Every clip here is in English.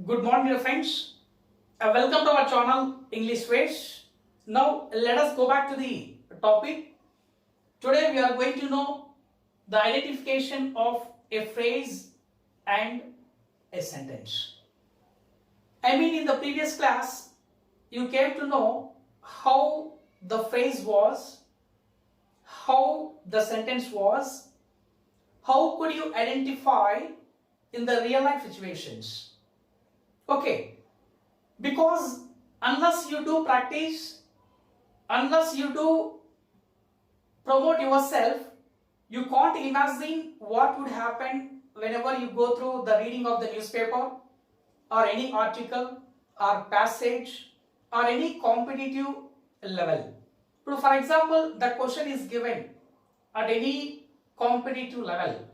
Good morning, dear friends. Welcome to our channel englishwayz. Now, let us go back to the topic. Today, we are going to know the identification of a phrase and a sentence. In the previous class, you came to know how the phrase was, how the sentence was, how could you identify in the real life situations. Okay, because unless you do practice, unless you do promote yourself, you can't imagine what would happen whenever you go through the reading of the newspaper or any article or passage or any competitive level. So for example, the question is given at any competitive level.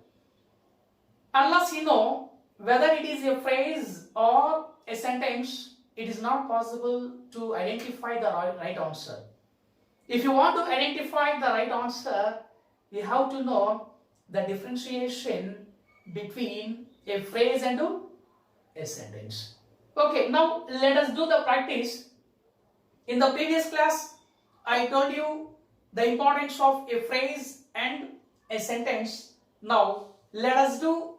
Unless you know whether it is a phrase or a sentence, it is not possible to identify the right answer. If you want to identify the right answer, you have to know the differentiation between a phrase and a sentence. Okay, now let us do the practice. In the previous class, I told you the importance of a phrase and a sentence. Now, let us do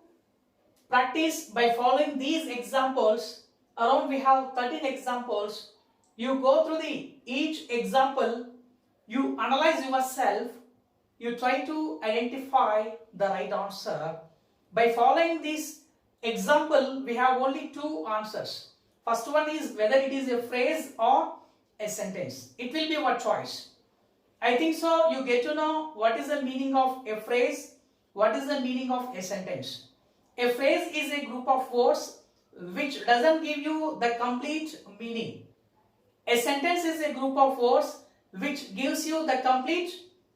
practice by following these examples. Around we have 13 examples. You go through each example, you analyze yourself, you try to identify the right answer. By following this example, we have only two answers. First one is whether it is a phrase or a sentence. It will be your choice. I think so you get to know what is the meaning of a phrase, what is the meaning of a sentence. A phrase is a group of words which doesn't give you the complete meaning. A sentence is a group of words which gives you the complete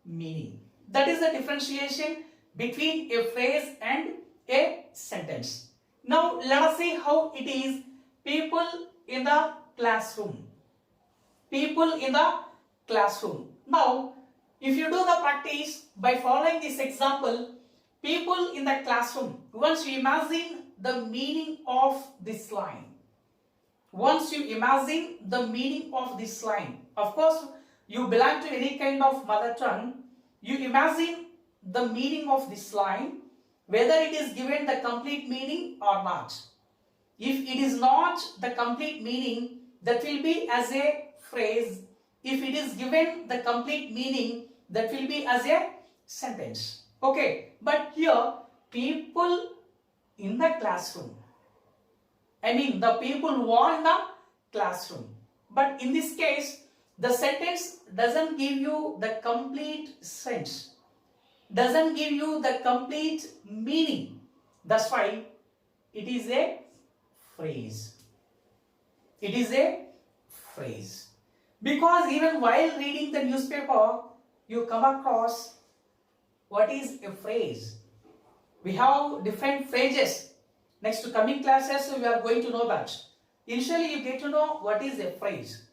meaning. That is the differentiation between a phrase and a sentence. Now let us see how it is people in the classroom. People in the classroom. Now, if you do the practice by following this example, people in the classroom, once you imagine the meaning of this line, once you imagine the meaning of this line, of course, you belong to any kind of mother tongue, you imagine the meaning of this line, whether it is given the complete meaning or not. If it is not the complete meaning, that will be as a phrase. If it is given the complete meaning, that will be as a sentence. Okay, but here, people in the classroom. The people who are in the classroom. But in this case, the sentence doesn't give you the complete sense, doesn't give you the complete meaning. That's why it is a phrase. It is a phrase. Because even while reading the newspaper, you come across what is a phrase. We have different phrases. Next to coming classes, we are going to know that. Initially, you get to know what is a phrase.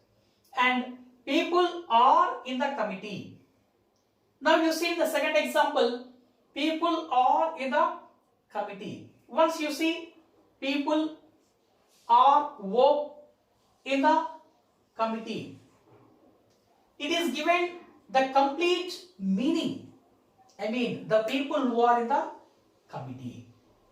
And people are in the committee. Now you see the second example, people are in the committee. Once you see people are in the committee, it is given the complete meaning. The people who are in the committee.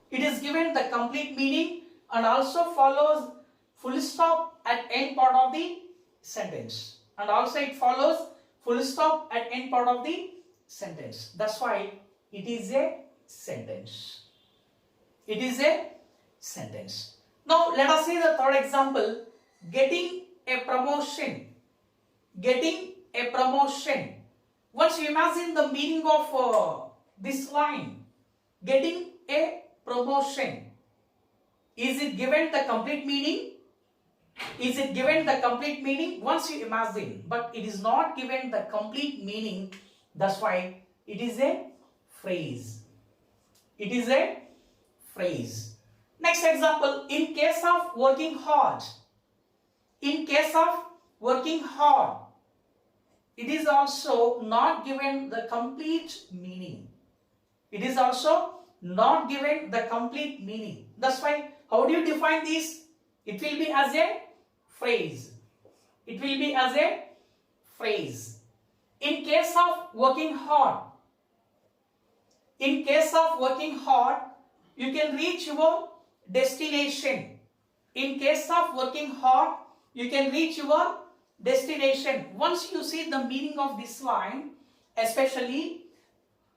It is given the complete meaning and also follows full stop at end part of the sentence. And also it follows full stop at end part of the sentence. That's why it is a sentence. It is a sentence. Now let us see the third example. Getting a promotion. Getting a promotion. Once you imagine the meaning of this line, getting a promotion, is it given the complete meaning? Is it given the complete meaning? Once you imagine, but it is not given the complete meaning. That's why it is a phrase. It is a phrase. Next example, in case of working hard. In case of working hard, it is also not given the complete meaning. It is also not given the complete meaning. That's why, how do you define this? It will be as a phrase. It will be as a phrase. In case of working hard, you can reach your destination. In case of working hard, you can reach your destination. Once you see the meaning of this line, especially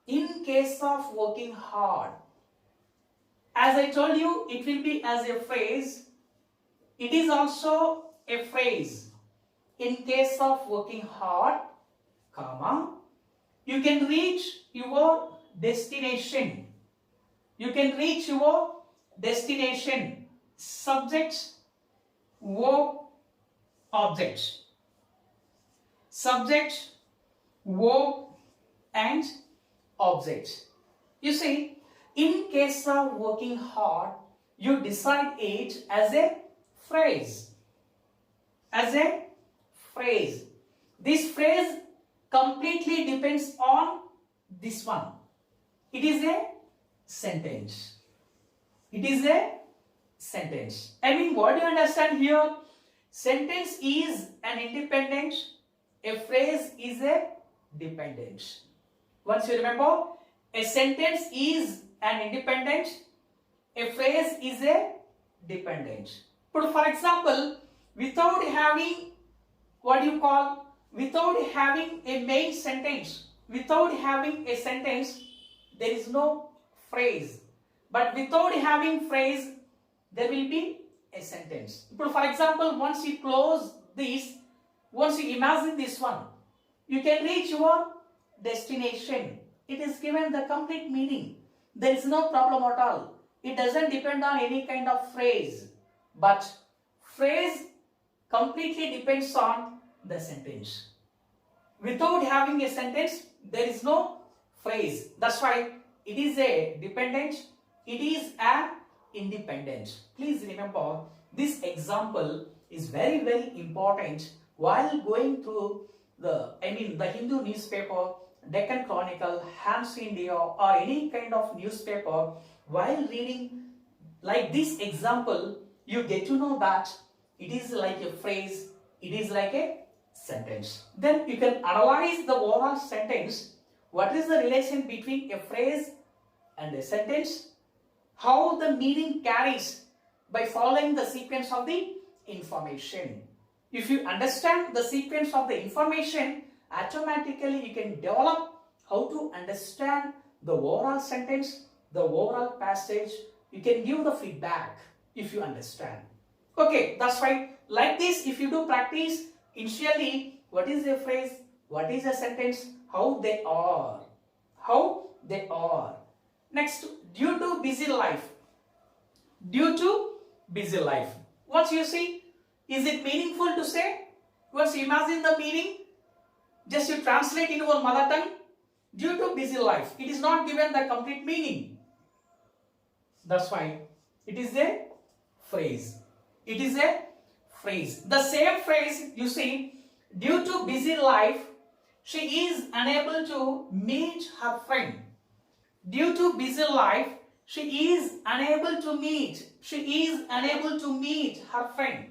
in case of working hard, as I told you, it will be as a phrase. It is also a phrase. In case of working hard, comma, you can reach your destination. You can reach your destination. Subject, verb, object. Subject, verb, and object. You see, in case of working hard, you decide it as a phrase. As a phrase. This phrase completely depends on this one. It is a sentence. It is a sentence. I mean, what do you understand here? Sentence is an independent. A phrase is a dependent. Once you remember, a sentence is an independent. A phrase is a dependent. But for example, without having without having a main sentence, without having a sentence, there is no phrase. But without having phrase, there will be a sentence. But for example, once you close this, once you imagine this one, you can reach your destination. It is given the complete meaning. There is no problem at all. It doesn't depend on any kind of phrase. But phrase completely depends on the sentence. Without having a sentence, there is no phrase. That's why it is a dependent. It is an independent. Please remember, this example is very, very important while going through the Hindu newspaper, Deccan Chronicle, Hans India, or any kind of newspaper. While reading like this example, you get to know that it is like a phrase, it is like a sentence. Then you can analyze the overall sentence. What is the relation between a phrase and a sentence? How the meaning carries by following the sequence of the information. If you understand the sequence of the information, automatically you can develop how to understand the overall sentence, the overall passage. You can give the feedback if you understand. Okay, that's why like this, if you do practice initially, what is a phrase, what is a sentence, how they are. Next, due to busy life. Due to busy life. Once you see, is it meaningful to say? Once you imagine the meaning, just you translate in your mother tongue. Due to busy life. It is not given the complete meaning. That's why it is a phrase. It is a phrase. The same phrase, you see, due to busy life, she is unable to meet her friend. Due to busy life, she is unable to meet. She is unable to meet her friend.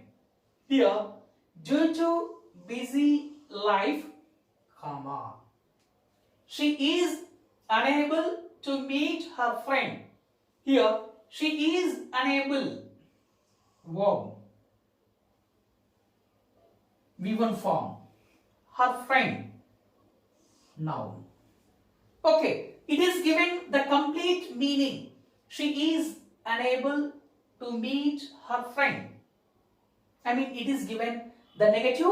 Here, due to busy life, comma. She is unable to meet her friend. Here, she is unable. Verb. V1 form. Her friend. Noun. Okay, it is given the complete meaning. She is unable to meet her friend. It is given the negative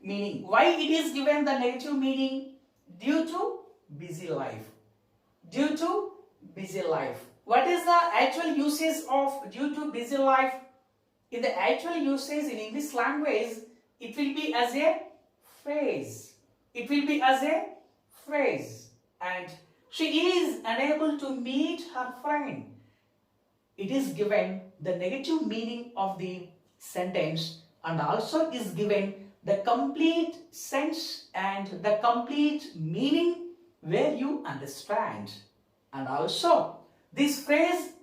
meaning. Why it is given the negative meaning? Due to busy life. Due to busy life. What is the actual usage of due to busy life? In the actual usage in English language, it will be as a phrase. It will be as a phrase. And she is unable to meet her friend. It is given the negative meaning of the sentence and also is given the complete sense and the complete meaning where you understand. And also this phrase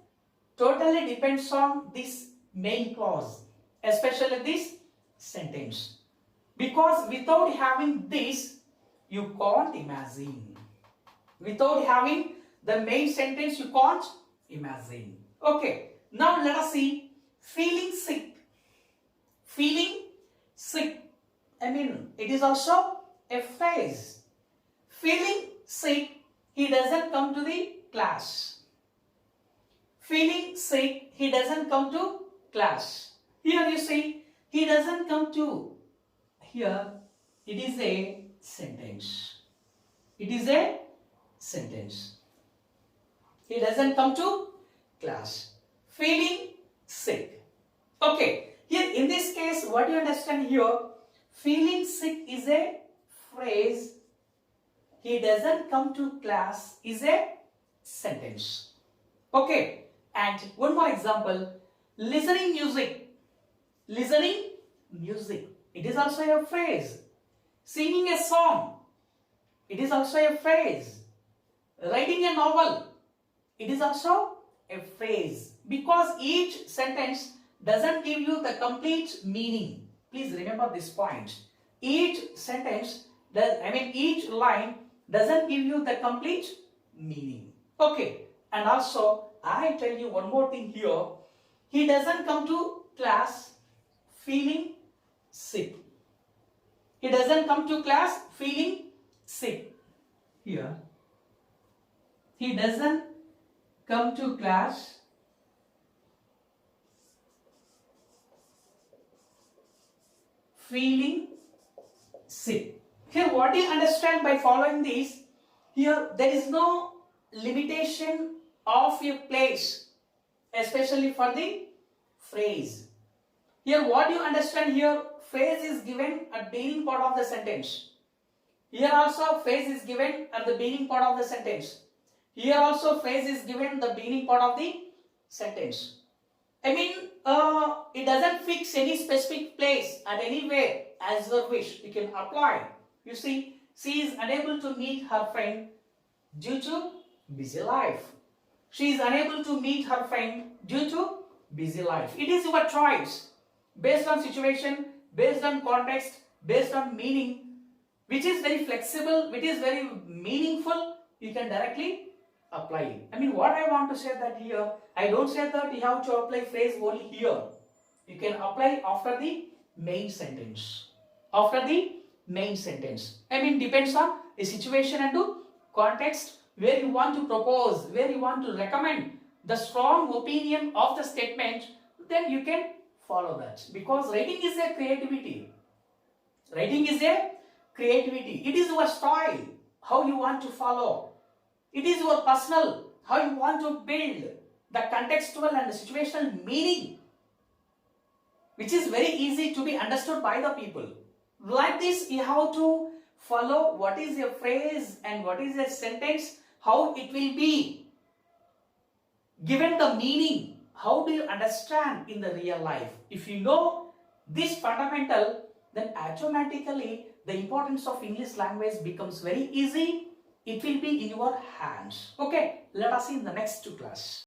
totally depends on this main clause. especially this sentence. Because without having this, you can't imagine. Without having the main sentence, you can't imagine. Okay, now let us see feeling sick. Feeling sick. I mean, it is also a phrase. Feeling sick, he doesn't come to the class. Feeling sick, he doesn't come to class. Here you see, he doesn't come to. Here, it is a sentence. It is a sentence. He doesn't come to class. Feeling sick. Okay, here in this case, what do you understand here? Feeling sick is a phrase. He doesn't come to class is a sentence. Okay, and one more example. Listening music. Listening music. It is also a phrase. Singing a song. It is also a phrase. Writing a novel. It is also a phrase. Because each sentence doesn't give you the complete meaning. Please remember this point. Each sentence, each line doesn't give you the complete meaning. Okay, and also I tell you one more thing here. He doesn't come to class feeling sick. He doesn't come to class feeling sick. Here, he doesn't come to class feeling sick. Here, what do you understand by following this? Here, there is no limitation of a place, especially for the phrase. Here, what do you understand here? Phrase is given at the beginning part of the sentence. Here also, phrase is given at the beginning part of the sentence. Here also, phrase is given the beginning part of the sentence. It doesn't fix any specific place at anywhere as your wish. You can apply. You see, she is unable to meet her friend due to busy life. She is unable to meet her friend due to busy life. It is your choice. Based on situation, based on context, based on meaning, which is very flexible, which is very meaningful, you can directly apply it. What I want to say that here, I don't say that you have to apply phrase only here. You can apply after the main sentence. After the main sentence. Depends on the situation and the context where you want to propose, where you want to recommend the strong opinion of the statement, then you can follow that. Because writing is a creativity. Writing is a creativity. It is your style, how you want to follow. It is your personal, how you want to build the contextual and the situational meaning, which is very easy to be understood by the people. Like this, you have to follow what is a phrase and what is a sentence, how it will be given the meaning. How do you understand in the real life? If you know this fundamental, then automatically the importance of English language becomes very easy. It will be in your hands. Okay, let us see in the next class.